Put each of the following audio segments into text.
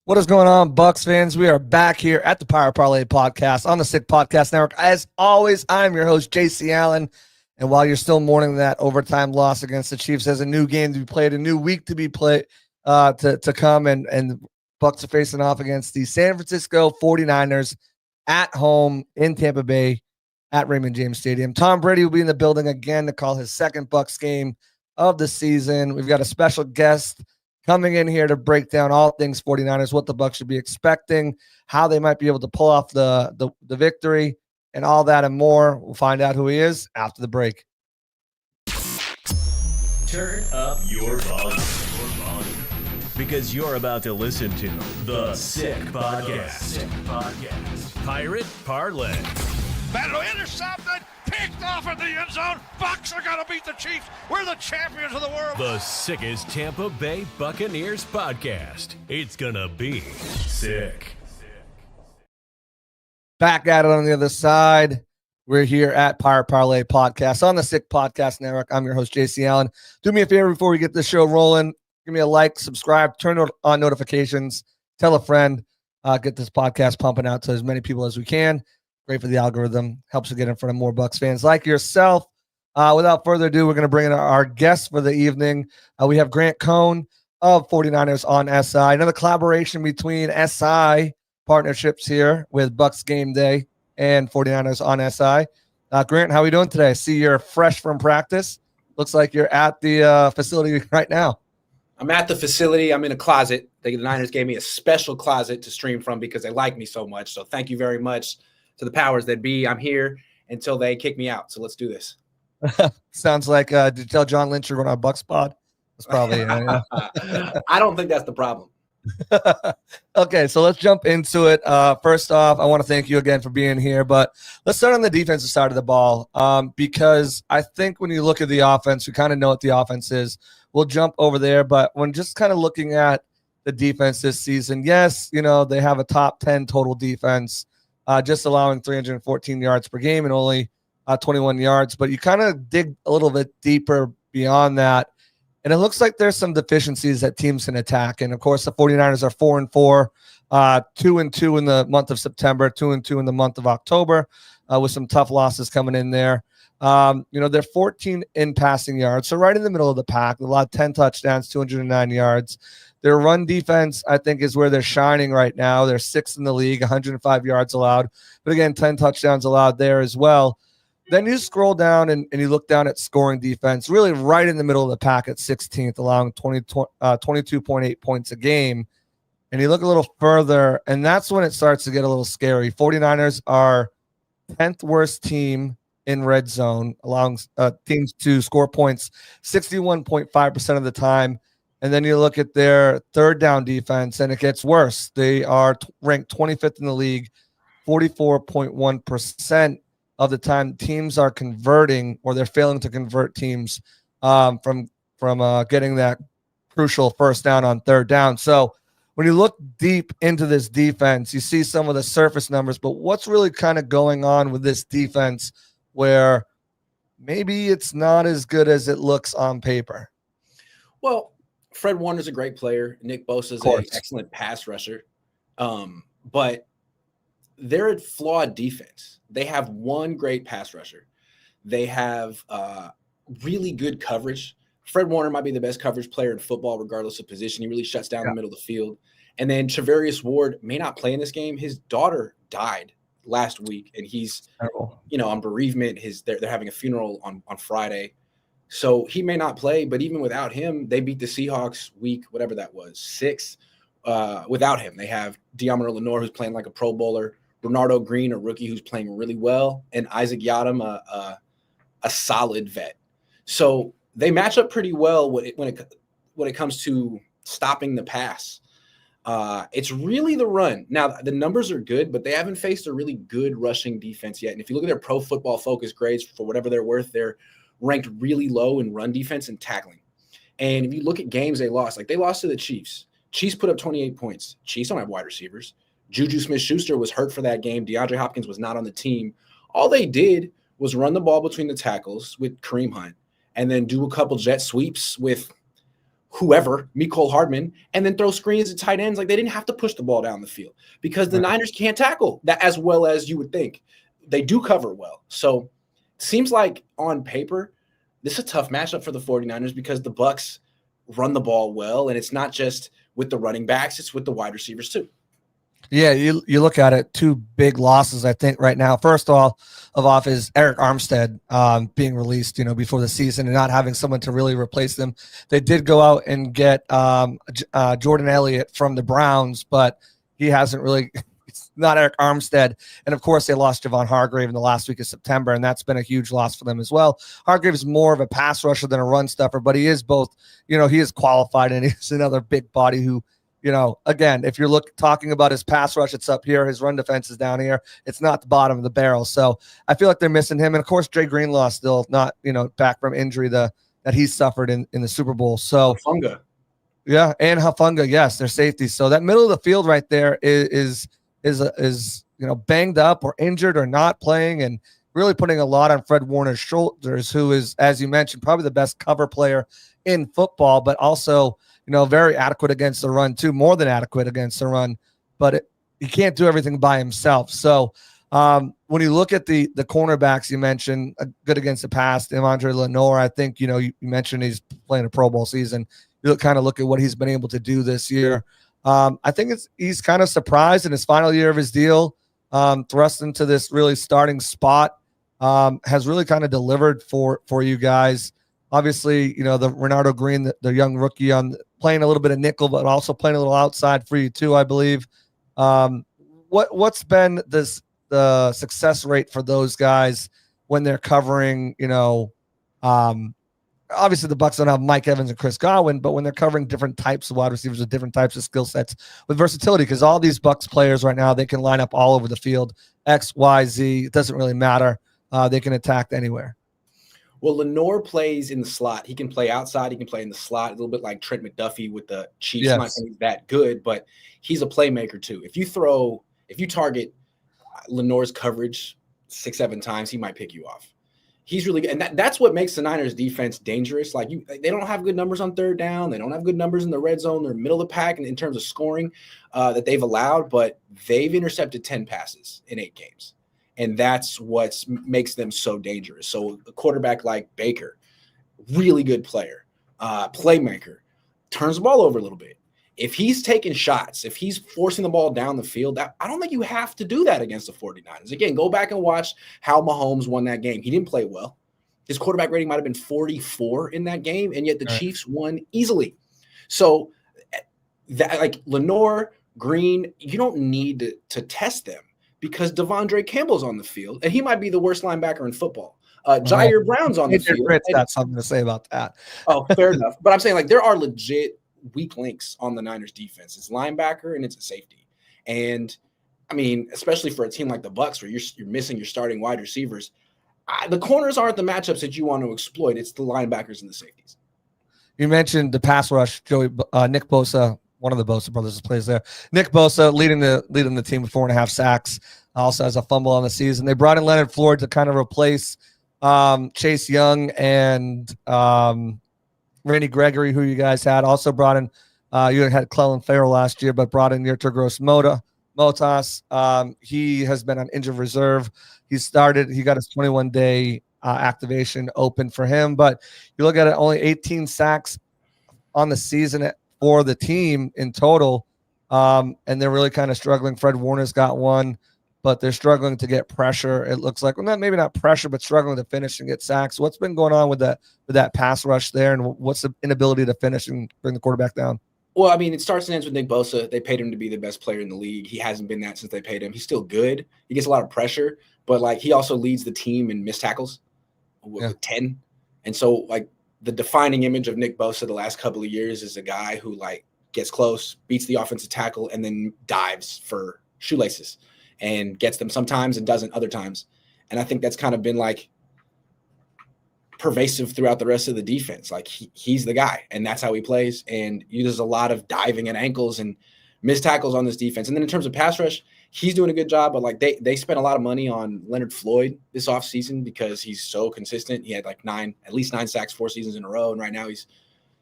What is going on, Bucs fans? We are back here at the Power Parlay Podcast on the Sick Podcast Network. As always, I'm your host, JC Allen. And while you're still mourning that overtime loss against the Chiefs, there's a new game to be played, a new week to be played to come, and Bucs are facing off against the San Francisco 49ers at home in Tampa Bay at Raymond James Stadium. Tom Brady will be in the building again to call his second Bucs game of the season. We've got a special guest coming in here to break down all things 49ers, what the Bucs should be expecting, how they might be able to pull off the victory, and all that and more. We'll find out who he is after the break. Turn up your volume. Because you're about to listen to The Sick Podcast. Pirate Parlay. Battle intercepted, picked off in the end zone. Bucs are going to beat the Chiefs. We're the champions of the world. The sickest Tampa Bay Buccaneers podcast. It's going to be sick. Back at it on the other side. We're here at Pirate Parlay Podcast on the Sick Podcast Network. I'm your host, JC Allen. Do me a favor before we get this show rolling. Give me a like, subscribe, turn on notifications, tell a friend, get this podcast pumping out to as many people as we can. Great for the algorithm. Helps us get in front of more Bucs fans like yourself. Without further ado, we're going to bring in our guest for the evening. We have Grant Cohn of 49ers on SI. Another collaboration between SI partnerships here with Bucs Game Day and 49ers on SI. Grant, how are we doing today? I see you're fresh from practice. Looks like you're at the facility right now. I'm at the facility. I'm in a closet. The Niners gave me a special closet to stream from because they like me so much. So thank you very much to the powers that be. I'm here until they kick me out. So let's do this. Sounds like, did you tell John Lynch you're going on Bucs Pod? That's probably, I don't think that's the problem. Okay, so let's jump into it. First off, I want to thank you again for being here, but let's start on the defensive side of the ball because I think when you look at the offense, we kind of know what the offense is. We'll jump over there, but when just kind of looking at the defense this season, yes, they have a top 10 total defense, just allowing 314 yards per game and only 21 yards, but you kind of dig a little bit deeper beyond that, and it looks like there's some deficiencies that teams can attack. And of course, the 49ers are 4-4, 2-2 in the month of September, 2-2 in the month of October, with some tough losses coming in there. They're 14 in passing yards, so right in the middle of the pack. A lot, 10 touchdowns, 209 yards. Their run defense, I think, is where they're shining right now. They're 6th in the league, 105 yards allowed, but again, 10 touchdowns allowed there as well. Then you scroll down and you look down at scoring defense, really right in the middle of the pack at 16th, allowing 22.8 points a game. And you look a little further, and that's when it starts to get a little scary. 49ers are 10th worst team in red zone, allowing teams to score points 61.5% of the time. And then you look at their third down defense, and it gets worse. They are ranked 25th in the league, 44.1% of the time teams are converting, or they're failing to convert teams from getting that crucial first down on third down. So when you look deep into this defense, you see some of the surface numbers, but what's really kind of going on with this defense where maybe it's not as good as it looks on paper? Well, Fred Warner's a great player. Nick Bosa's an excellent pass rusher. But they're a flawed defense. They have one great pass rusher. They have really good coverage. Fred Warner might be the best coverage player in football, regardless of position. He really shuts down the middle of the field. And then Travarius Ward may not play in this game. His daughter died last week, and he's, on bereavement. They're having a funeral on Friday. So he may not play, but even without him, they beat the Seahawks week, whatever that was, 6. Without him, they have De'Amaro Lenore, who's playing like a Pro Bowler, Bernardo Green, a rookie who's playing really well, and Isaac Yiadom, a solid vet. So they match up pretty well when it comes to stopping the pass. It's really the run. Now, the numbers are good, but they haven't faced a really good rushing defense yet. And if you look at their Pro Football Focus grades, for whatever they're worth, they're ranked really low in run defense and tackling. And if you look at games they lost, like they lost to the Chiefs. Chiefs put up 28 points. Chiefs don't have wide receivers. Juju Smith-Schuster was hurt for that game. DeAndre Hopkins was not on the team. All they did was run the ball between the tackles with Kareem Hunt and then do a couple jet sweeps with whoever, Mecole Hardman, and then throw screens at tight ends. Like, they didn't have to push the ball down the field because the Niners can't tackle that as well as you would think. They do cover well. So it seems like on paper, this is a tough matchup for the 49ers because the Bucs run the ball well, and it's not just with the running backs, it's with the wide receivers too. Yeah, you look at it, two big losses, I think, right now. First of all is Eric Armstead being released, before the season and not having someone to really replace them. They did go out and get Jordan Elliott from the Browns, but he hasn't really – it's not Eric Armstead. And, of course, they lost Javon Hargrave in the last week of September, and that's been a huge loss for them as well. Hargrave is more of a pass rusher than a run stuffer, but he is both – he is qualified, and he's another big body who – again, if you're talking about his pass rush, it's up here. His run defense is down here. It's not the bottom of the barrel. So I feel like they're missing him. And, of course, Dre Greenlaw still not, back from injury that he suffered in the Super Bowl. So Hufanga. Yeah, and Hufanga, yes, their safety. So that middle of the field right there is banged up or injured or not playing, and really putting a lot on Fred Warner's shoulders, who is, as you mentioned, probably the best cover player in football, but also – very adequate against the run too, more than adequate against the run, but he can't do everything by himself. So when you look at the cornerbacks you mentioned, good against the pass, Andre Lenore, I think, you mentioned he's playing a Pro Bowl season. You kind of look at what he's been able to do this year. I think he's kind of surprised in his final year of his deal, thrust into this really starting spot, has really kind of delivered for you guys. Obviously, the Renardo Green, the young rookie, playing a little bit of nickel, but also playing a little outside for you too, I believe. What's been the success rate for those guys when they're covering? Obviously the Bucs don't have Mike Evans and Chris Godwin, but when they're covering different types of wide receivers with different types of skill sets with versatility, because all these Bucs players right now, they can line up all over the field, X, Y, Z. It doesn't really matter. They can attack anywhere. Well, Lenore plays in the slot. He can play outside. He can play in the slot, a little bit like Trent McDuffie with the Chiefs. Yes. Not saying he's that good, but he's a playmaker too. If you target Lenore's coverage 6-7 times, he might pick you off. He's really good. And that's what makes the Niners defense dangerous. Like, they don't have good numbers on third down. They don't have good numbers in the red zone. They're middle of the pack in terms of scoring that they've allowed, but they've intercepted 10 passes in 8 games. And that's what makes them so dangerous. So a quarterback like Baker, really good player, playmaker, turns the ball over a little bit. If he's taking shots, if he's forcing the ball down the field, I don't think you have to do that against the 49ers. Again, go back and watch how Mahomes won that game. He didn't play well. His quarterback rating might have been 44 in that game, and yet the Chiefs won easily. So that, like Lenore, Green, you don't need to test them, because Devondre Campbell's on the field, and he might be the worst linebacker in football. Jair Brown's on the field. Fritz got something to say about that. Oh, fair enough. But I'm saying, like, there are legit weak links on the Niners defense. It's linebacker and it's a safety. And, I mean, especially for a team like the Bucs, where you're missing your starting wide receivers, the corners aren't the matchups that you want to exploit. It's the linebackers and the safeties. You mentioned the pass rush, Joey. Nick Bosa, one of the Bosa brothers, plays there. Nick Bosa leading the team with 4.5 sacks. Also has a fumble on the season. They brought in Leonard Floyd to kind of replace Chase Young and Randy Gregory, who you guys had. Also brought in, you had Clellan Ferrell last year, but brought in Yerter Motas. He has been on injured reserve. He got his 21-day activation open for him, but you look at it, only 18 sacks on the season for the team in total, and they're really kind of struggling. Fred Warner's got one, but they're struggling to get pressure. It looks like, well, maybe not pressure, but struggling to finish and get sacks. What's been going on with that pass rush there, and what's the inability to finish and bring the quarterback down? Well, I mean, it starts and ends with Nick Bosa. They paid him to be the best player in the league. He hasn't been that since they paid him. He's still good. He gets a lot of pressure, but like, he also leads the team in missed tackles with 10. And so, like, the defining image of Nick Bosa the last couple of years is a guy who, like, gets close, beats the offensive tackle, and then dives for shoelaces and gets them sometimes and doesn't other times. And I think that's kind of been, like, pervasive throughout the rest of the defense. Like, he's the guy, and that's how he plays. And there's a lot of diving at ankles and missed tackles on this defense. And then in terms of pass rush, he's doing a good job, but like, they spent a lot of money on Leonard Floyd this offseason because he's so consistent. He had like at least 9 sacks 4 seasons in a row, and right now he's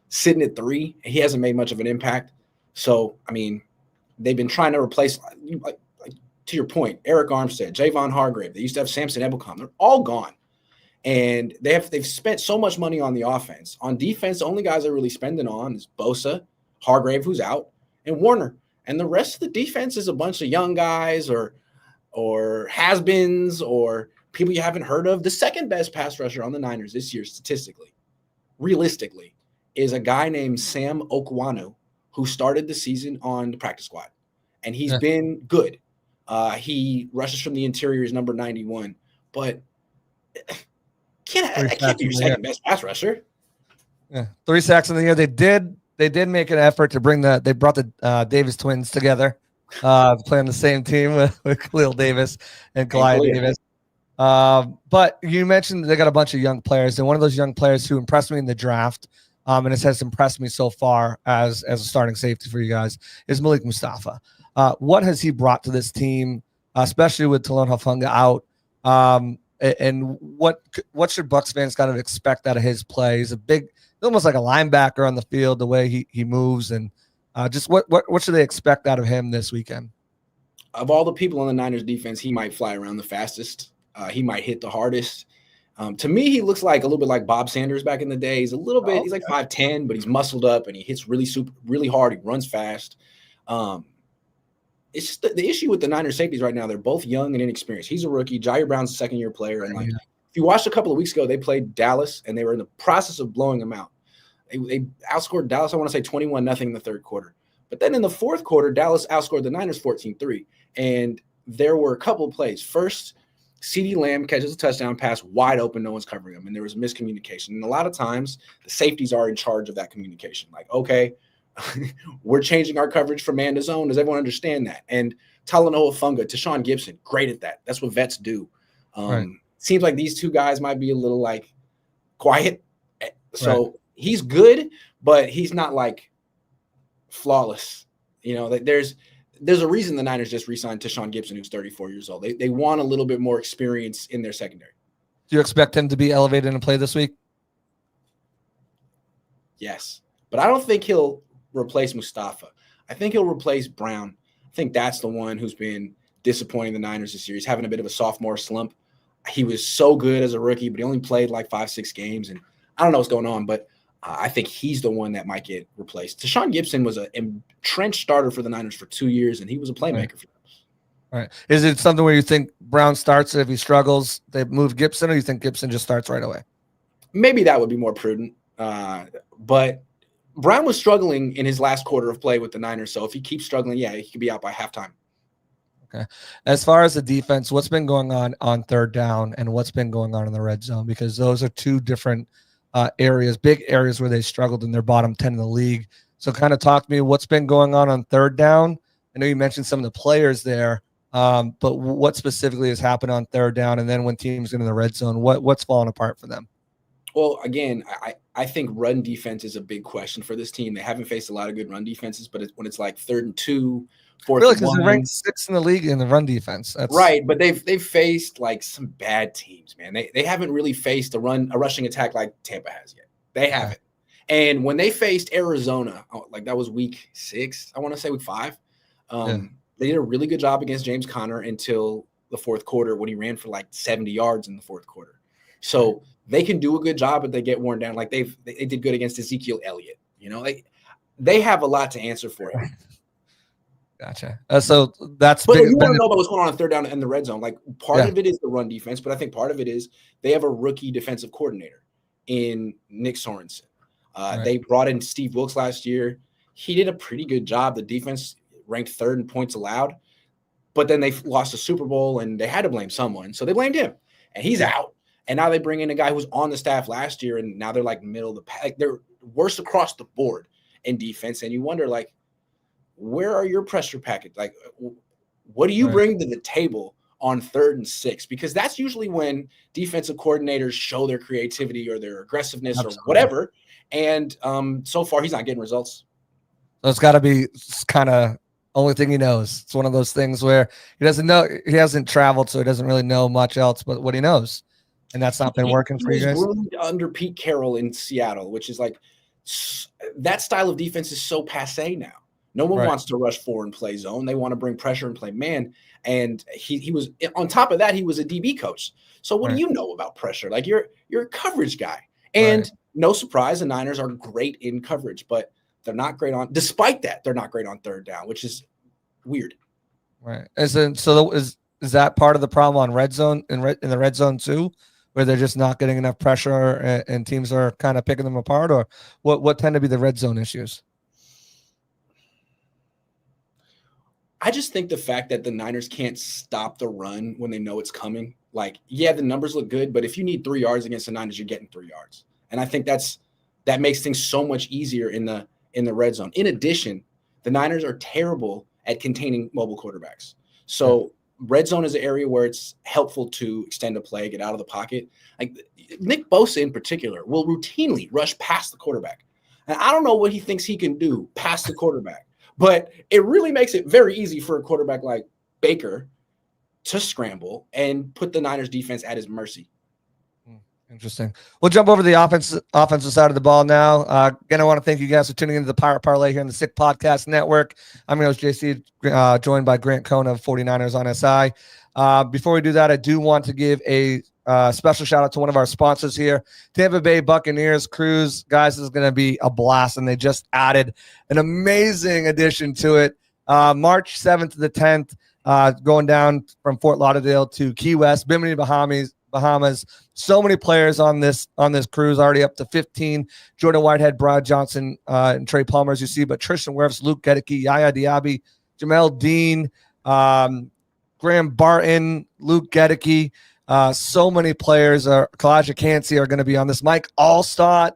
sitting at 3. And he hasn't made much of an impact. So, I mean, they've been trying to replace, like, to your point, Eric Armstead, Javon Hargrave. They used to have Samson Ebelcom. They're all gone. And they've spent so much money on the offense. On defense, the only guys they're really spending on is Bosa, Hargrave, who's out, and Warner. And the rest of the defense is a bunch of young guys or has-beens or people you haven't heard of. The second best pass rusher on the Niners this year, statistically, realistically, is a guy named Sam Okwanu, who started the season on the practice squad. And he's been good. He rushes from the interior, is number 91. But I can't be your second best pass rusher. Yeah, 3 sacks in the year. They did make an effort to they brought the Davis twins together, play on the same team with Khalil Davis and Clyde Davis. But you mentioned they got a bunch of young players, and one of those young players who impressed me in the draft, and has impressed me so far as a starting safety for you guys, is Malik Mustafa. What has he brought to this team, especially with Talon Hufanga out? And what should Bucs fans kind of expect out of his play? He's almost like a linebacker on the field, the way he moves, and just what should they expect out of him this weekend? Of all the people on the Niners defense, he might fly around the fastest. He might hit the hardest. To me, he looks like a little bit like Bob Sanders back in the day. He's a little bit, he's like 5'10", but he's muscled up and he hits really hard. He runs fast. It's just the issue with the Niners safeties right now. They're both young and inexperienced. He's a rookie. Jair Brown's a second-year player. And if you watched a couple of weeks ago, they played Dallas and they were in the process of blowing them out. They outscored Dallas, I want to say 21-0 in the third quarter. But then in the fourth quarter, Dallas outscored the Niners 14-3. And there were a couple of plays. First, CeeDee Lamb catches a touchdown pass wide open. No one's covering him. And there was miscommunication. And a lot of times the safeties are in charge of that communication. Like, okay, we're changing our coverage from man to zone. Does everyone understand that? And Talanoa Funga, Tashawn Gibson, great at that. That's what vets do. Seems like these two guys might be a little like quiet. So he's good, but he's not like flawless. You know, like there's a reason the Niners just re-signed Tashawn Gibson, who's 34 years old. They want a little bit more experience in their secondary. Do you expect him to be elevated and play this week? Yes, but I don't think he'll replace Mustafa. I think he'll replace Brown. I think that's the one who's been disappointing the Niners this year. He's having a bit of a sophomore slump. He was so good as a rookie, but he only played like 5-6 games, and I don't know what's going on, but I think he's the one that might get replaced. Tashawn Gibson was an entrenched starter for the Niners for 2 years, and he was a playmaker for them. All right. Is it something where you think Brown starts, if he struggles, they move Gibson, or you think Gibson just starts right away? Maybe that would be more prudent, but Brown was struggling in his last quarter of play with the Niners, so if he keeps struggling, he could be out by halftime. Okay. As far as the defense, what's been going on third down and what's been going on in the red zone? Because those are two different big areas where they struggled in their bottom 10 in the league. So kind of talk to me what's been going on third down. I know you mentioned some of the players there, but what specifically has happened on third down? And then when teams get in the red zone, what's falling apart for them? Well, again, I think run defense is a big question for this team. They haven't faced a lot of good run defenses, but when it's like 3rd and 2, 4th really, and 1. because they're ranked 6th in the league in the run defense. That's right, but they've faced like some bad teams, man. They haven't really faced a rushing attack like Tampa has yet. They haven't. And when they faced Arizona, like that was week 6, I want to say week 5. They did a really good job against James Conner until the fourth quarter when he ran for like 70 yards in the fourth quarter. So they can do a good job, but they get worn down. Like they did good against Ezekiel Elliott. You know, they have a lot to answer for him. Gotcha. So that's. But you want to know about what's going on third down in the red zone. Like part of it is the run defense, but I think part of it is they have a rookie defensive coordinator in Nick Sorensen. They brought in Steve Wilkes last year. He did a pretty good job. The defense ranked 3rd in points allowed, but then they lost the Super Bowl and they had to blame someone, so they blamed him, and he's out. And now they bring in a guy who was on the staff last year, and now they're like middle of the pack. Like they're worse across the board in defense, and you wonder, like, where are your pressure package? Like, what do you bring to the table on 3rd and 6? Because that's usually when defensive coordinators show their creativity or their aggressiveness or whatever. And so far, he's not getting results. So it's got to be kind of only thing he knows. It's one of those things where he doesn't know. He hasn't traveled, so he doesn't really know much else but what he knows. And that's not been working for you guys? He was groomed under Pete Carroll in Seattle, which is like that style of defense is so passe now. No one wants to rush 4 and play zone. They want to bring pressure and play man. And he was on top of that, he was a DB coach. So what do you know about pressure? Like you're a coverage guy. And no surprise, the Niners are great in coverage, but they're not great on. Despite that, they're not great on third down, which is weird. Right. Is that part of the problem on red zone in the red zone too, where they're just not getting enough pressure and teams are kind of picking them apart, or what tend to be the red zone issues? I just think the fact that the Niners can't stop the run when they know it's coming. Like, yeah, the numbers look good, but if you need 3 yards against the Niners, you're getting 3 yards. And I think that makes things so much easier in the red zone. In addition, the Niners are terrible at containing mobile quarterbacks. So red zone is an area where it's helpful to extend a play, get out of the pocket. Like Nick Bosa in particular will routinely rush past the quarterback. And I don't know what he thinks he can do past the quarterback. But it really makes it very easy for a quarterback like Baker to scramble and put the Niners defense at his mercy. Interesting. We'll jump over to the offensive side of the ball now. Again, I want to thank you guys for tuning into the Pirate Parlay here on the Sick Podcast Network. I'm your host, JC, joined by Grant Cohn of 49ers on SI. Before we do that, I do want to give a special shout out to one of our sponsors here, Tampa Bay Buccaneers Cruise. Guys, this is going to be a blast, and they just added an amazing addition to it. March 7th to the 10th, going down from Fort Lauderdale to Key West, Bimini, Bahamas. So many players on this cruise, already up to 15. Jordan Whitehead, Brad Johnson, and Trey Palmer, as you see, but Tristan Wirfs, Luke Gedeke, Yaya Diaby, Jamel Dean, Graham Barton, Luke Gedeke. So many players. Kalijah Cansey are going to be on this. Mike Allstott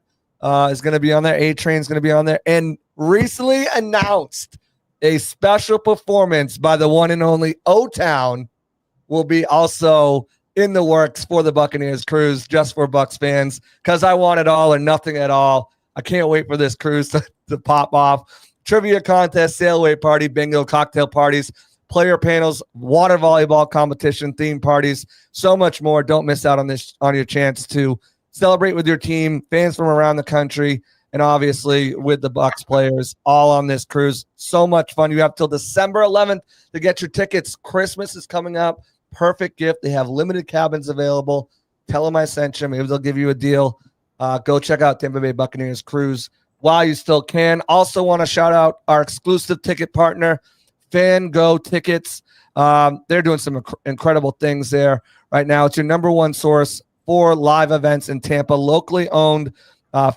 is going to be on there. A-Train is going to be on there. And recently announced a special performance by the one and only O-Town will be also in the works for the Buccaneers Cruise, just for Bucs fans, because I want it all or nothing at all. I can't wait for this cruise to pop off. Trivia contest, sailaway party, bingo, cocktail parties, player panels, water volleyball competition, theme parties, so much more. Don't miss out on your chance to celebrate with your team, fans from around the country, and obviously with the Bucs players all on this cruise. So much fun. You have till December 11th to get your tickets. Christmas is coming up. Perfect gift. They have limited cabins available. Tell them I sent you. Maybe they'll give you a deal. Go check out Tampa Bay Buccaneers Cruise while you still can. Also want to shout out our exclusive ticket partner, Fan Go Tickets. They're doing some incredible things there right now. It's your number one source for live events in Tampa, locally owned.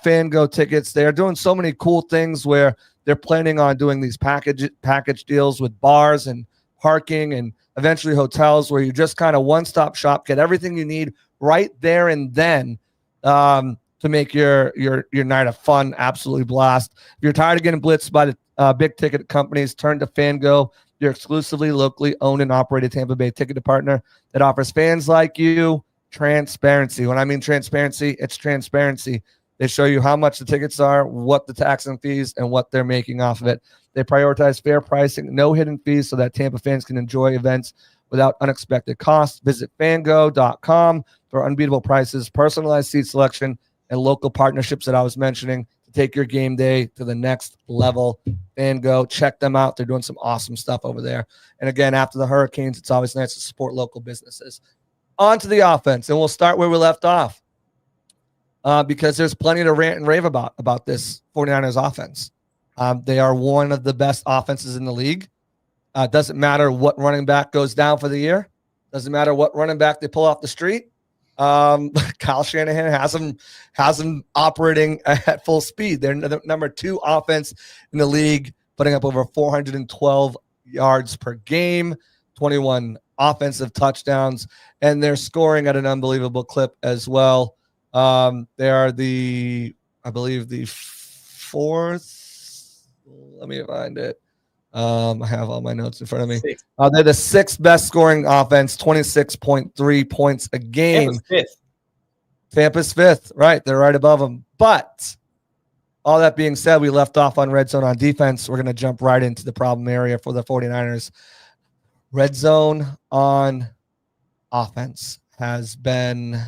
Fan Go Tickets. They are doing so many cool things where they're planning on doing these package deals with bars and parking and eventually hotels, where you just kind of one-stop shop, get everything you need right there and then to make your night a fun, absolutely blast. If you're tired of getting blitzed by the big ticket companies, turn to FanGo, your exclusively locally owned and operated Tampa Bay ticket partner that offers fans like you transparency. When I mean transparency, it's transparency. They show you how much the tickets are, what the tax and fees, and what they're making off of it. They prioritize fair pricing, no hidden fees, so that Tampa fans can enjoy events without unexpected costs. Visit fango.com for unbeatable prices, personalized seat selection, and local partnerships that I was mentioning to take your game day to the next level. Fango, check them out. They're doing some awesome stuff over there. And again, after the hurricanes, it's always nice to support local businesses. On to the offense, and we'll start where we left off because there's plenty to rant and rave about this 49ers offense. They are one of the best offenses in the league. Doesn't matter what running back goes down for the year. Doesn't matter what running back they pull off the street. Kyle Shanahan has them operating at full speed. They're the number 2 offense in the league, putting up over 412 yards per game, 21 offensive touchdowns, and they're scoring at an unbelievable clip as well. They are I believe the 4th. Let me find it. I have all my notes in front of me. They're the 6th best scoring offense, 26.3 points a game. Tampa's 5th. Right. They're right above them. But all that being said, we left off on red zone on defense. We're going to jump right into the problem area for the 49ers. Red zone on offense has been,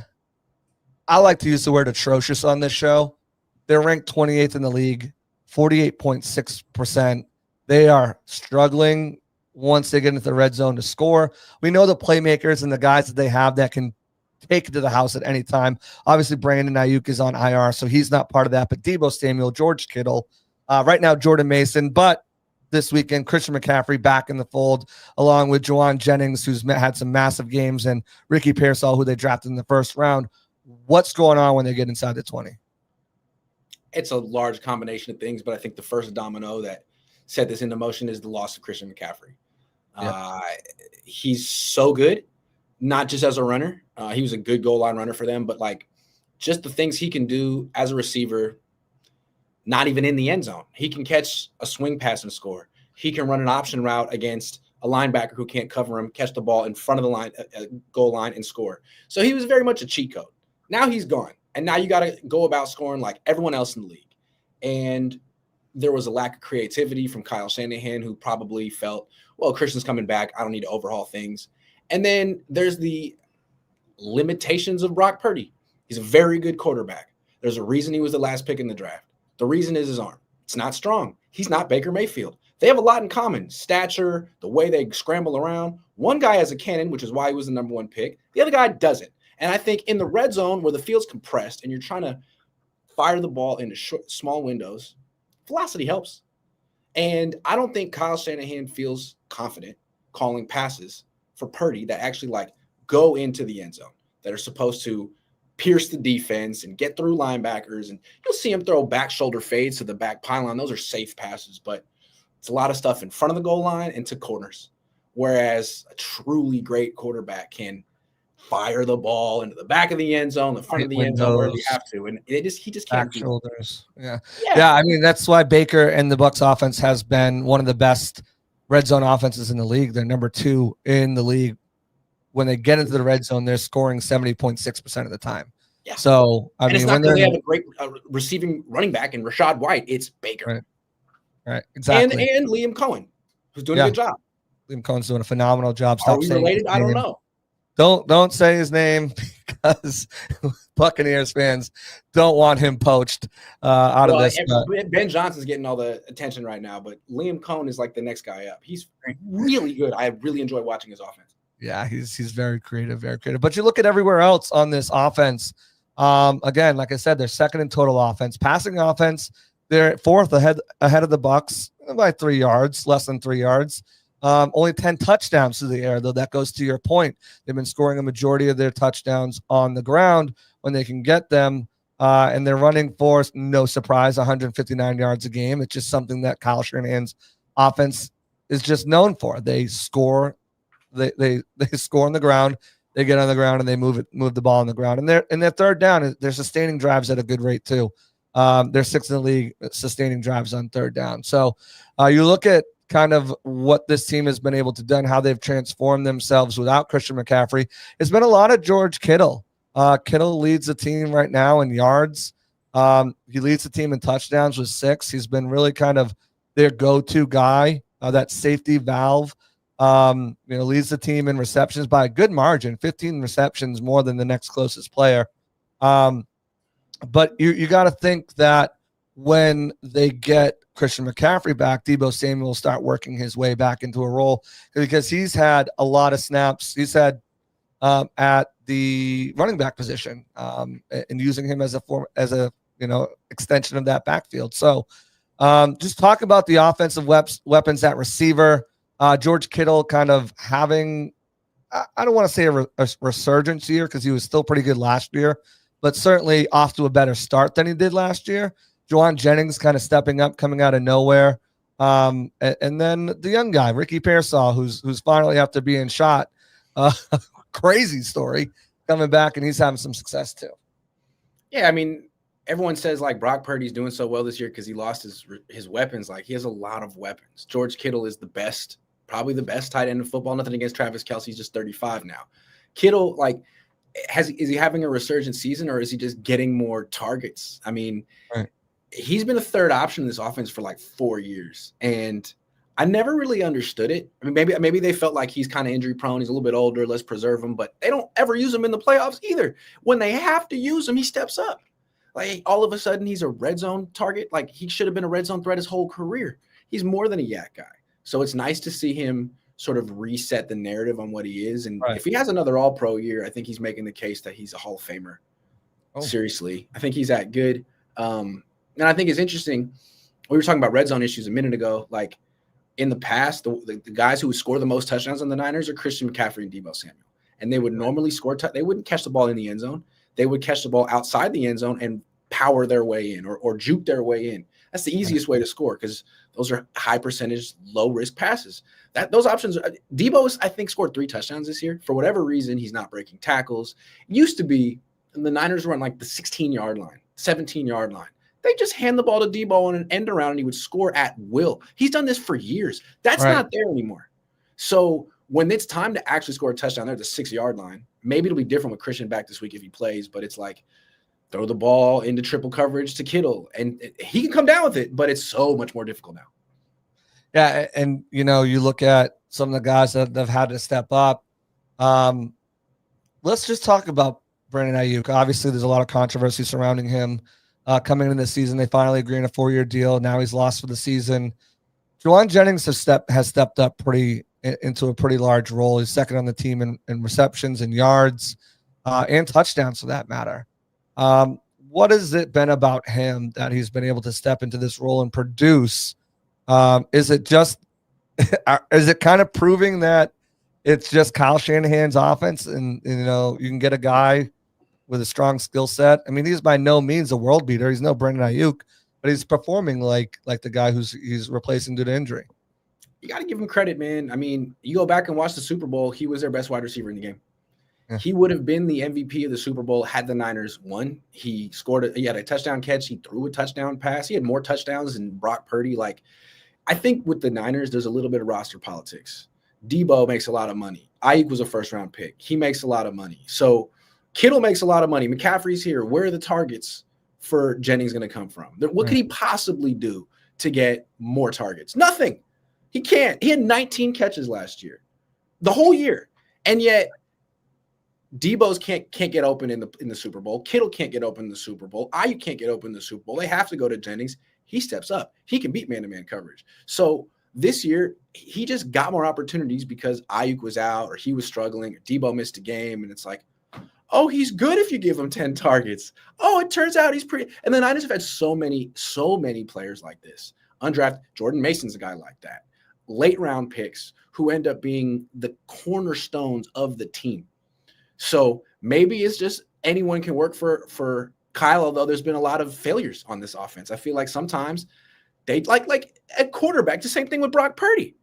I like to use the word atrocious on this show. They're ranked 28th in the league, 48.6%. They are struggling once they get into the red zone to score. We know the playmakers and the guys that they have that can take it to the house at any time. Obviously, Brandon Ayuk is on IR, so he's not part of that. But Deebo Samuel, George Kittle, right now Jordan Mason. But this weekend, Christian McCaffrey back in the fold, along with Joan Jennings, who's had some massive games, and Ricky Pearsall, who they drafted in the first round. What's going on when they get inside the 20? It's a large combination of things, but I think the first domino that set this into motion is the loss of Christian McCaffrey. Yep. He's so good, not just as a runner. He was a good goal line runner for them, but like just the things he can do as a receiver, not even in the end zone. He can catch a swing pass and score. He can run an option route against a linebacker who can't cover him, catch the ball in front of the line, goal line, and score. So he was very much a cheat code. Now he's gone. And now you got to go about scoring like everyone else in the league. And there was a lack of creativity from Kyle Shanahan, who probably felt, well, Christian's coming back. I don't need to overhaul things. And then there's the limitations of Brock Purdy. He's a very good quarterback. There's a reason he was the last pick in the draft. The reason is his arm. It's not strong. He's not Baker Mayfield. They have a lot in common. Stature, the way they scramble around. One guy has a cannon, which is why he was the number one pick. The other guy doesn't. And I think in the red zone where the field's compressed and you're trying to fire the ball into small windows, velocity helps. And I don't think Kyle Shanahan feels confident calling passes for Purdy that actually like go into the end zone, that are supposed to pierce the defense and get through linebackers. And you'll see him throw back shoulder fades to the back pylon. Those are safe passes, but it's a lot of stuff in front of the goal line and to corners. Whereas a truly great quarterback can fire the ball into the back of the end zone, the front of the end zone, wherever you have to. And he just can't do shoulders. Yeah. I mean, that's why Baker and the Bucs offense has been one of the best red zone offenses in the league. They're number 2 in the league. When they get into the red zone, they're scoring 70.6% of the time. Yeah. So, I mean, it's not that they have a great receiving running back in Rachaad White. It's Baker. Right. Exactly. And Liam Cohen, who's doing a good job. Liam Cohen's doing a phenomenal job. Are we related? I don't know. Don't say his name because Buccaneers fans don't want him poached out of this. Ben Johnson's getting all the attention right now, but Liam Cohn is like the next guy up. He's really good. I really enjoy watching his offense. Yeah, he's very creative, very creative. But you look at everywhere else on this offense. Again, like I said, they're second in total offense. Passing offense, they're fourth ahead of the Bucs by 3 yards, less than 3 yards. Only 10 touchdowns through the air, though. That goes to your point. They've been scoring a majority of their touchdowns on the ground when they can get them. And they're running for, no surprise, 159 yards a game. It's just something that Kyle Shanahan's offense is just known for. They score. They score on the ground. They get on the ground and they move the ball on the ground. And their third down, they're sustaining drives at a good rate too. They're 6th in the league sustaining drives on third down. So you look at kind of what this team has been able to do and how they've transformed themselves without Christian McCaffrey. It's been a lot of George Kittle. Kittle leads the team right now in yards. He leads the team in touchdowns with 6. He's been really kind of their go-to guy, that safety valve. Leads the team in receptions by a good margin, 15 receptions more than the next closest player. But you got to think that when they get Christian McCaffrey back, Deebo Samuel will start working his way back into a role because he's had a lot of snaps. He's had at the running back position and using him as a extension of that backfield. So just talk about the offensive weapons at receiver. George Kittle kind of having, I don't want to say a resurgence here because he was still pretty good last year, but certainly off to a better start than he did last year. Joan Jennings kind of stepping up, coming out of nowhere. And then the young guy, Ricky Pearsall, who's finally, after being shot, crazy story, coming back, and he's having some success too. Yeah, I mean, everyone says like Brock Purdy's doing so well this year because he lost his weapons. Like, he has a lot of weapons. George Kittle is probably the best tight end in football. Nothing against Travis Kelce. He's just 35 now. Kittle, like, is he having a resurgent season or is he just getting more targets? I mean, right. He's been a third option in this offense for like 4 years. And I never really understood it. I mean, maybe they felt like he's kind of injury prone. He's a little bit older. Let's preserve him. But they don't ever use him in the playoffs either. When they have to use him, he steps up. Like all of a sudden he's a red zone target. Like he should have been a red zone threat his whole career. He's more than a yak guy. So it's nice to see him sort of reset the narrative on what he is. And if he has another all-pro year, I think he's making the case that he's a Hall of Famer. Oh. Seriously. I think he's that good. And I think it's interesting. We were talking about red zone issues a minute ago. Like in the past, the guys who would score the most touchdowns on the Niners are Christian McCaffrey and Deebo Samuel. And they would normally score. They wouldn't catch the ball in the end zone. They would catch the ball outside the end zone and power their way in or juke their way in. That's the easiest way to score because those are high percentage, low risk passes. Those options. Deebo's, I think, scored 3 touchdowns this year. For whatever reason, he's not breaking tackles. It used to be the Niners were on like the 16-yard line, 17-yard line. They just hand the ball to Deebo on an end around and he would score at will. He's done this for years. That's not there anymore. So when it's time to actually score a touchdown there at the 6-yard line, maybe it'll be different with Christian back this week if he plays, but it's like throw the ball into triple coverage to Kittle, and he can come down with it, but it's so much more difficult now. Yeah, and, you know, you look at some of the guys that have had to step up. Let's just talk about Brandon Ayuk. Obviously, there's a lot of controversy surrounding him. Coming into the season, they finally agree on a 4-year deal. Now he's lost for the season. Joan Jennings has stepped up into a pretty large role. He's second on the team in receptions and yards and touchdowns for that matter. What has it been about him that he's been able to step into this role and produce? Is it kind of proving that it's just Kyle Shanahan's offense and, you know, you can get a guy with a strong skill set? I mean, he's by no means a world beater. He's no Brandon Ayuk, but he's performing like the guy he's replacing due to injury. You got to give him credit, man. I mean, you go back and watch the Super Bowl, he was their best wide receiver in the game. Yeah. He would have been the MVP of the Super Bowl had the Niners won. He had a touchdown catch. He threw a touchdown pass. He had more touchdowns than Brock Purdy. Like, I think with the Niners, there's a little bit of roster politics. Deebo makes a lot of money. Ayuk was a first-round pick. He makes a lot of money. So Kittle makes a lot of money. McCaffrey's here. Where are the targets for Jennings going to come from? What could he possibly do to get more targets? Nothing. He can't. He had 19 catches last year, the whole year. And yet Deebo's can't get open in the Super Bowl. Kittle can't get open in the Super Bowl. Ayuk can't get open in the Super Bowl. They have to go to Jennings. He steps up. He can beat man-to-man coverage. So this year, he just got more opportunities because Ayuk was out or he was struggling or Deebo missed a game. And it's like, oh, he's good if you give him 10 targets. Oh, it turns out he's pretty. And the Niners have had so many players like this. Undrafted. Jordan Mason's a guy like that. Late round picks who end up being the cornerstones of the team. So maybe it's just anyone can work for Kyle, although there's been a lot of failures on this offense. I feel like sometimes they like at quarterback, the same thing with Brock Purdy.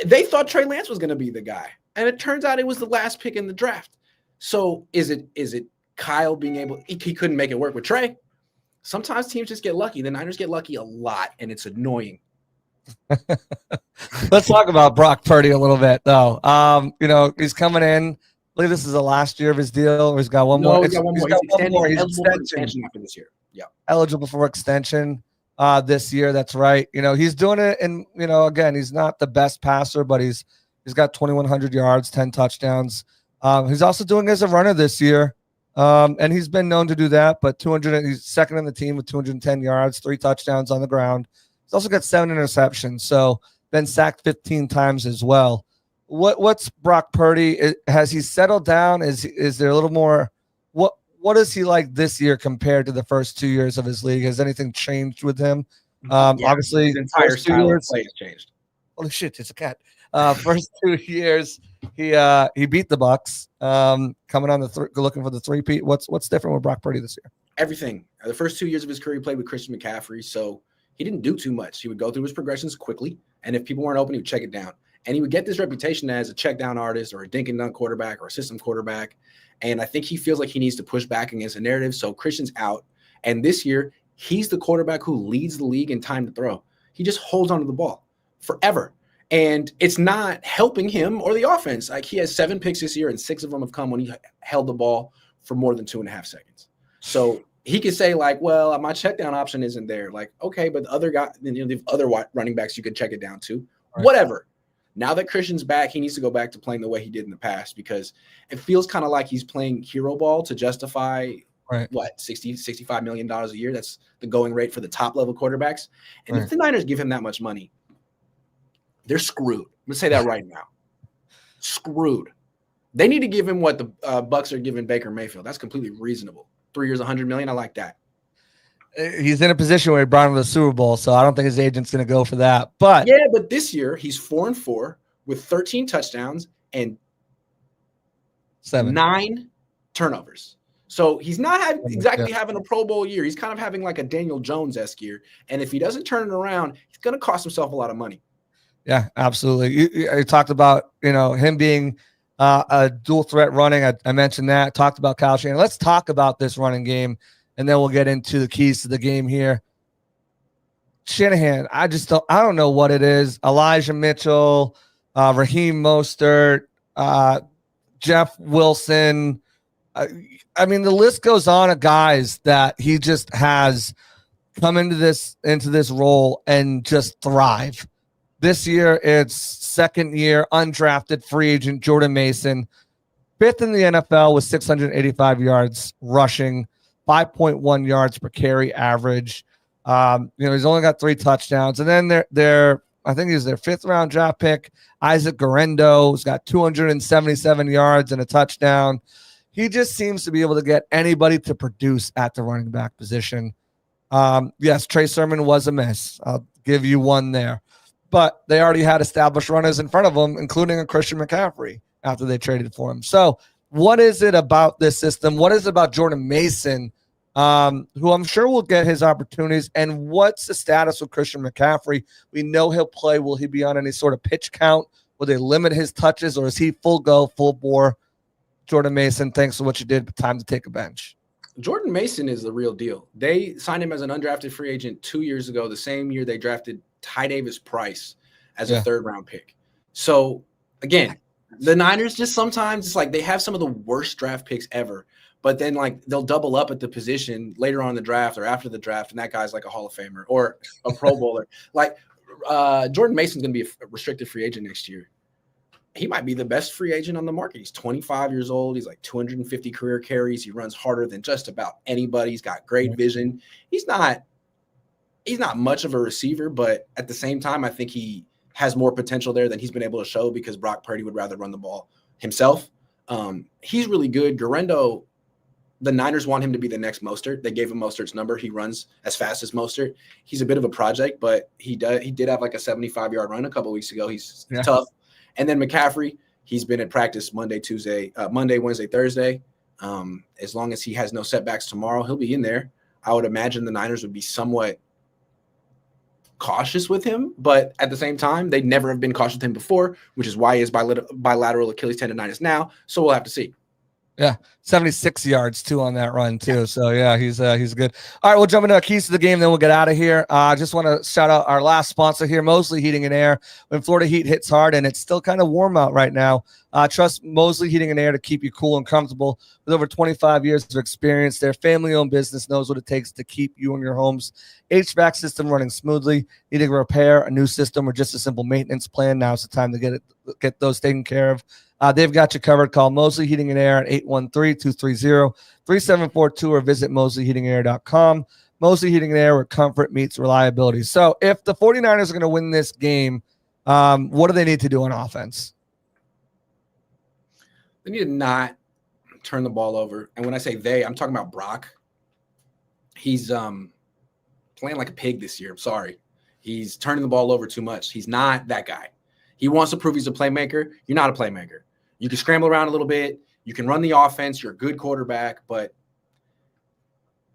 They thought Trey Lance was going to be the guy, and it turns out it was the last pick in the draft. So is it Kyle being able – he couldn't make it work with Trey? Sometimes teams just get lucky. The Niners get lucky a lot, and it's annoying. Let's talk about Brock Purdy a little bit, though. You know, he's coming in. I believe this is the last year of his deal, or he's got one more. He's got one more. He's eligible for extension after this year. Yeah, eligible for extension this year. That's right. You know, he's doing it, and you know, again, he's not the best passer, but he's got 2,100 yards, 10 touchdowns. He's also doing it as a runner this year, and he's been known to do that. But 200, he's second on the team with 210 yards, 3 touchdowns on the ground. He's also got 7 interceptions, so been sacked 15 times as well. What's Brock Purdy? Has he settled down? Is there a little more? What is he like this year compared to the first 2 years of his league? Has anything changed with him? Obviously, his entire style of play has changed. Holy shit, it's a cat. First 2 years, he beat the Bucs. Coming on looking for the three-peat. What's different with Brock Purdy this year? Everything. The first 2 years of his career, he played with Christian McCaffrey, so he didn't do too much. He would go through his progressions quickly, and if people weren't open, he would check it down. And he would get this reputation as a check down artist or a dink and dunk quarterback or a system quarterback. And I think he feels like he needs to push back against a narrative. So Christian's out. And this year, he's the quarterback who leads the league in time to throw. He just holds onto the ball forever. And it's not helping him or the offense. Like, he has 7 picks this year, and 6 of them have come when he held the ball for more than 2.5 seconds. So he could say, like, well, my check down option isn't there. Like, okay, but the other guy, the other running backs you could check it down to. Right. Whatever. Now that Christian's back, he needs to go back to playing the way he did in the past, because it feels kind of like he's playing hero ball to justify what, $65 million a year. That's the going rate for the top level quarterbacks. And if the Niners give him that much money, they're screwed. Let's say that right now. Screwed. They need to give him what the Bucs are giving Baker Mayfield. That's completely reasonable. 3 years, $100 million. I like that. He's in a position where he brought him to the Super Bowl, so I don't think his agent's going to go for that. But yeah, but this year he's 4-4 with 13 touchdowns and 9 turnovers. So he's not exactly having a Pro Bowl year. He's kind of having like a Daniel Jones-esque year. And if he doesn't turn it around, he's going to cost himself a lot of money. Yeah, absolutely. You talked about, him being a dual threat running. I mentioned that. Talked about Kyle Shanahan. Let's talk about this running game, and then we'll get into the keys to the game here. Shanahan, I don't know what it is. Elijah Mitchell, Raheem Mostert, Jeff Wilson. I mean, the list goes on of guys that he just has come into this role and just thrive. This year, it's second year undrafted free agent Jordan Mason, 5th in the NFL with 685 yards rushing, 5.1 yards per carry average. He's only got 3 touchdowns, and then I think he's their 5th round draft pick. Isaac Guerrero has got 277 yards and a touchdown. He just seems to be able to get anybody to produce at the running back position. Yes, Trey Sermon was a miss. I'll give you one there. But they already had established runners in front of them, including a Christian McCaffrey after they traded for him. So what is it about this system? What is it about Jordan Mason, who I'm sure will get his opportunities? And what's the status with Christian McCaffrey? We know he'll play. Will he be on any sort of pitch count? Will they limit his touches, or is he full go, full bore? Jordan Mason, thanks for what you did, but time to take a bench. Jordan Mason is the real deal. They signed him as an undrafted free agent 2 years ago, the same year they drafted Ty Davis Price as a 3rd round pick. So again, the Niners just sometimes it's like they have some of the worst draft picks ever, but then like they'll double up at the position later on in the draft or after the draft, and that guy's like a Hall of Famer or a Pro Bowler. Like Jordan Mason's going to be a restricted free agent next year. He might be the best free agent on the market. He's 25 years old. He's like 250 career carries. He runs harder than just about anybody. He's got great vision. He's not much of a receiver, but at the same time, I think he has more potential there than he's been able to show because Brock Purdy would rather run the ball himself. He's really good. Guerrero, the Niners want him to be the next Mostert. They gave him Mostert's number. He runs as fast as Mostert. He's a bit of a project, but he did have like a 75-yard run a couple weeks ago. He's tough. And then McCaffrey, he's been at practice Monday, Wednesday, Thursday. As long as he has no setbacks tomorrow, he'll be in there. I would imagine the Niners would be somewhat cautious with him, but at the same time, they never have been cautious with him before, which is why he has bilateral Achilles tendonitis now. So we'll have to see. Yeah, 76 yards too on that run too. So yeah, he's good. All right, we'll jump into our keys to the game, then we'll get out of here. I just want to shout out our last sponsor here, Mosley Heating and Air. When Florida heat hits hard and it's still kind of warm out right now, trust Mosley Heating and Air to keep you cool and comfortable. With over 25 years of experience, their family-owned business knows what it takes to keep you and your home's HVAC system running smoothly. Needing to repair a new system or just a simple maintenance plan? Now's the time to get those taken care of. They've got you covered. Call Mosley Heating and Air at 813-230-3742 or visit mosleyheatingair.com. Mosley Heating and Air, where comfort meets reliability. So if the 49ers are going to win this game, what do they need to do on offense? They need to not turn the ball over. And when I say they, I'm talking about Brock. He's playing like a pig this year. I'm sorry. He's turning the ball over too much. He's not that guy. He wants to prove he's a playmaker. You're not a playmaker. You can scramble around a little bit. You can run the offense. You're a good quarterback, but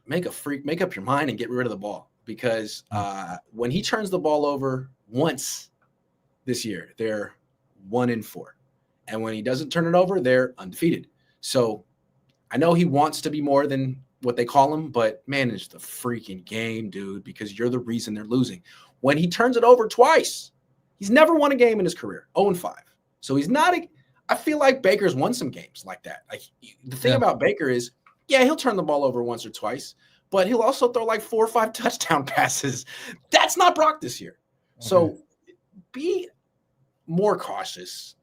make up your mind and get rid of the ball, because when he turns the ball over once this year, they're 1-4. And when he doesn't turn it over, they're undefeated. So I know he wants to be more than what they call him, but manage the freaking game, dude, because you're the reason they're losing. When he turns it over twice, he's never won a game in his career, 0-5. So he's not I feel like Baker's won some games like that. Like the thing about Baker is, yeah, he'll turn the ball over once or twice, but he'll also throw like 4 or 5 touchdown passes. That's not Brock this year. Okay. So be more cautious.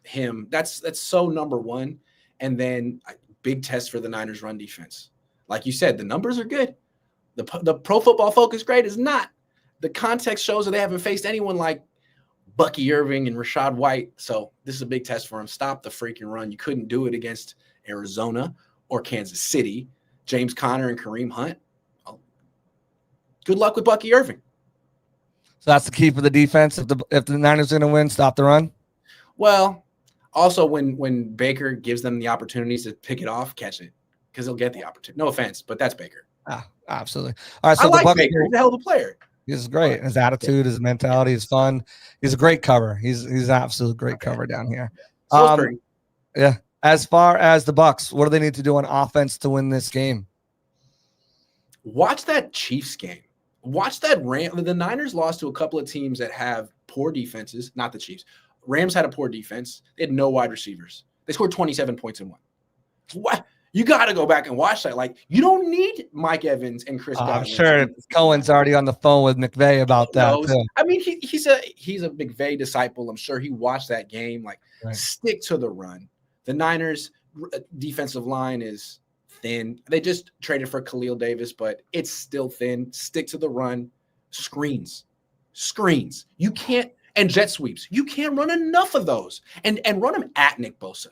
That's so number one. And then a big test for the Niners run defense. Like you said, the numbers are good. The Pro Football Focus grade is not. The context shows that they haven't faced anyone like Bucky Irving and Rachaad White. So this is a big test for him. Stop the freaking run. You couldn't do it against Arizona or Kansas City. James Conner and Kareem Hunt. Oh, good luck with Bucky Irving. So that's the key for the defense. If the Niners are going to win, stop the run. Well, also when Baker gives them the opportunities to pick it off, catch it, because they'll get the opportunity. No offense, but that's Baker. Absolutely. All right, so I like the Bucs, Baker. He's a hell of a player. He's great. His attitude, his mentality, his fun. He's a great cover. He's an absolute great cover down here. Yeah. As far as the Bucs, what do they need to do on offense to win this game? Watch that Chiefs game. Watch that the Niners lost to a couple of teams that have poor defenses. Not the Chiefs. Rams had a poor defense. They had no wide receivers. They scored 27 points in one. What? You got to go back and watch that. Like, you don't need Mike Evans and Chris Godwin. I'm sure Cohen's already on the phone with McVay about that. Too. I mean, he's a McVay disciple. I'm sure he watched that game. Like, Stick to the run. The Niners' defensive line is thin. They just traded for Khalil Davis, but it's still thin. Stick to the run. Screens. You can't – and jet sweeps. You can't run enough of those. And run them at Nick Bosa.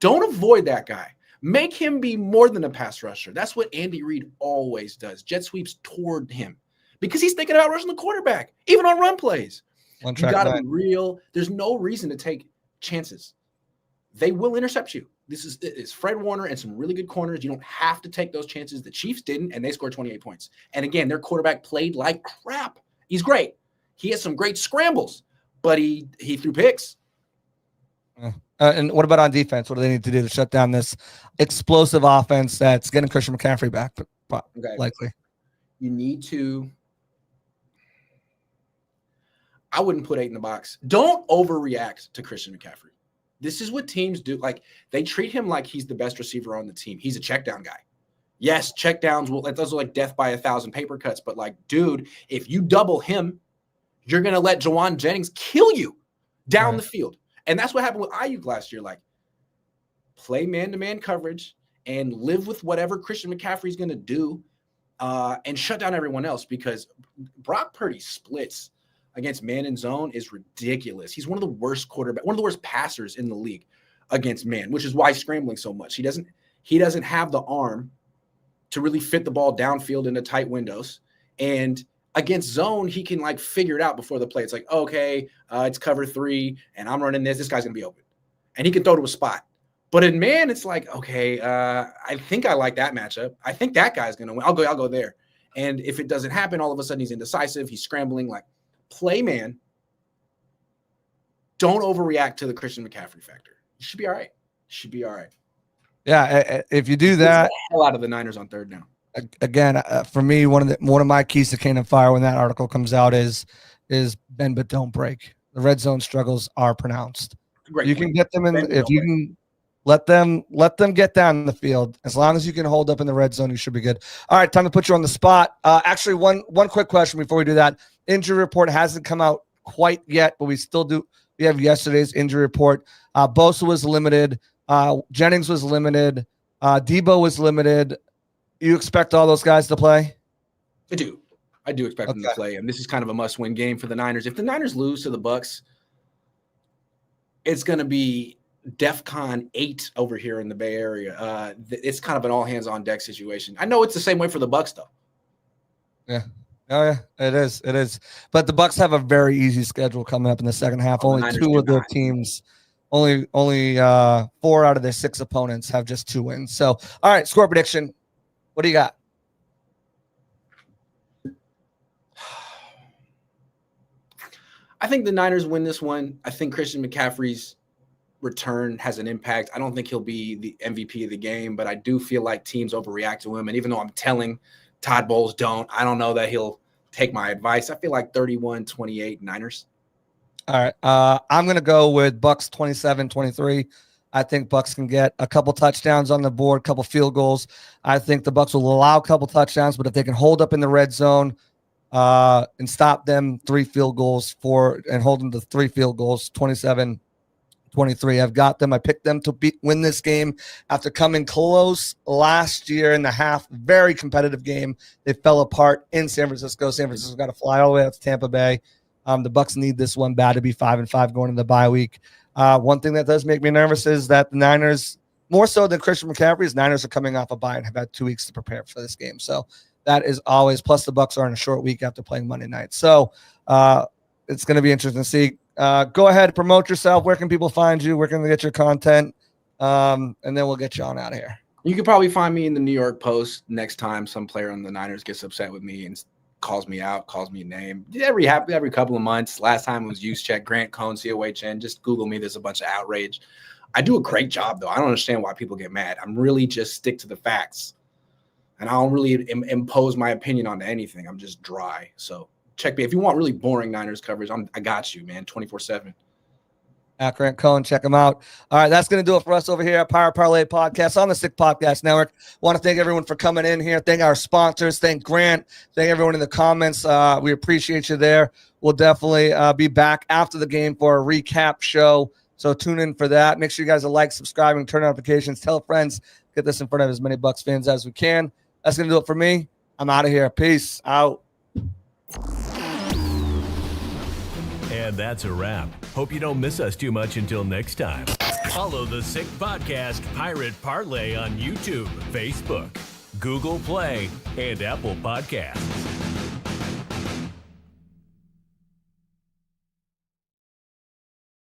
Don't avoid that guy. Make him be more than a pass rusher. That's what Andy Reid always does. Jet sweeps toward him because he's thinking about rushing the quarterback, even on run plays. You got to be real. There's no reason to take chances. They will intercept you. This is Fred Warner and some really good corners. You don't have to take those chances. The Chiefs didn't, and they scored 28 points. And again, their quarterback played like crap. He's great. He has some great scrambles, but he threw picks. And what about on defense? What do they need to do to shut down this explosive offense that's getting Christian McCaffrey back? Likely. You need to. I wouldn't put 8 in the box. Don't overreact to Christian McCaffrey. This is what teams do. Like, they treat him like he's the best receiver on the team. He's a check down guy. Yes, check downs those are like death by 1,000 paper cuts. But like, dude, if you double him, you're gonna let Joan Jennings kill you down the field. And that's what happened with Ayuk last year. Like, play man-to-man coverage and live with whatever Christian McCaffrey's going to do and shut down everyone else, because Brock Purdy splits against man and zone is ridiculous. He's one of the worst passers in the league against man, which is why he's scrambling so much. He doesn't have the arm to really fit the ball downfield into tight windows. And against zone, he can like figure it out before the play. It's like, okay, it's cover 3 and I'm running this. This guy's going to be open. And he can throw to a spot. But in man, it's like, okay, I think I like that matchup. I think that guy's going to win. I'll go there. And if it doesn't happen, all of a sudden he's indecisive. He's scrambling. Like, play man. Don't overreact to the Christian McCaffrey factor. You should be all right. Yeah, if you do that. Get the hell out of the Niners on third down. Again, for me, one of my keys to Cannon Fire when that article comes out is bend but don't break. The red zone struggles are pronounced. You can get them in if you can let them get down the field. As long as you can hold up in the red zone, you should be good. All right, time to put you on the spot. Actually, one quick question before we do that. Injury report hasn't come out quite yet, but we still do. We have yesterday's injury report. Bosa was limited. Jennings was limited. Debo was limited. You expect all those guys to play? I do expect them to play, and this is kind of a must-win game for the Niners. If the Niners lose to the Bucs, it's going to be DEFCON 8 over here in the Bay Area. It's kind of an all-hands-on-deck situation. I know it's the same way for the Bucs, though. Yeah. Oh, yeah, it is. It is. But the Bucs have a very easy schedule coming up in the second half. Only 2 of their teams, only 4 out of their 6 opponents have just 2 wins. So, all right, score prediction. What do you got? I think the Niners win this one. I think Christian McCaffrey's return has an impact. I don't think he'll be the MVP of the game, but I do feel like teams overreact to him. And even though I'm telling Todd Bowles I don't know that he'll take my advice. I feel like 31-28 Niners. All right. I'm going to go with Bucs 27-23. I think Bucs can get a couple touchdowns on the board, a couple field goals. I think the Bucs will allow a couple touchdowns, but if they can hold up in the red zone and stop them 3 field goals and hold them to 3 field goals, 27-23 23. I've got them. I picked them to win this game after coming close last year in the half. Very competitive game. They fell apart in San Francisco. San Francisco got to fly all the way out to Tampa Bay. The Bucs need this one bad to be 5-5 going into the bye week. One thing that does make me nervous is that the Niners, more so than Christian McCaffrey's, Niners are coming off a bye and have had 2 weeks to prepare for this game. So that is always, plus the Bucs are on a short week after playing Monday night. So it's going to be interesting to see. Go ahead, promote yourself. Where can people find you? Where can they get your content? And then we'll get you on out of here. You can probably find me in the New York Post next time some player on the Niners gets upset with me and calls me out, calls me a name. Every couple of months. Last time it was use check, Grant Cohn, COHN. Just Google me. There's a bunch of outrage. I do a great job, though. I don't understand why people get mad. I'm really just stick to the facts. And I don't really impose my opinion on anything. I'm just dry. So check me. If you want really boring Niners coverage, I got you, man, 24/7. At Grant Cohn, check him out. All right, that's going to do it for us over here at Pirate Parlay Podcast on the Sick Podcast Network. Want to thank everyone for coming in here. Thank our sponsors. Thank Grant. Thank everyone in the comments. We appreciate you there. We'll definitely be back after the game for a recap show. So tune in for that. Make sure you guys are subscribing, turn notifications, tell friends, get this in front of as many Bucs fans as we can. That's going to do it for me. I'm out of here. Peace out. And that's a wrap. Hope you don't miss us too much until next time. Follow the Sick Podcast Pirate Parlay on YouTube, Facebook, Google Play, and Apple Podcasts.